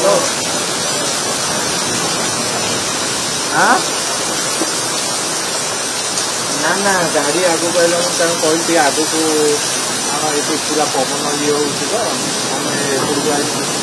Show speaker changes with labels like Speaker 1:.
Speaker 1: hello ଆଁ ନା ନା ଗାଡ଼ି ଆଗକୁ ଆଇଲା ମୁଁ ତାଙ୍କୁ କହିଲି ଟିକେ ଆଗକୁ ଆମ ଏଠି ପୁରା ପବନ ଇଏ ହେଉଛି ତ ଆମେ ଏପଟକୁ ଆଇଛୁ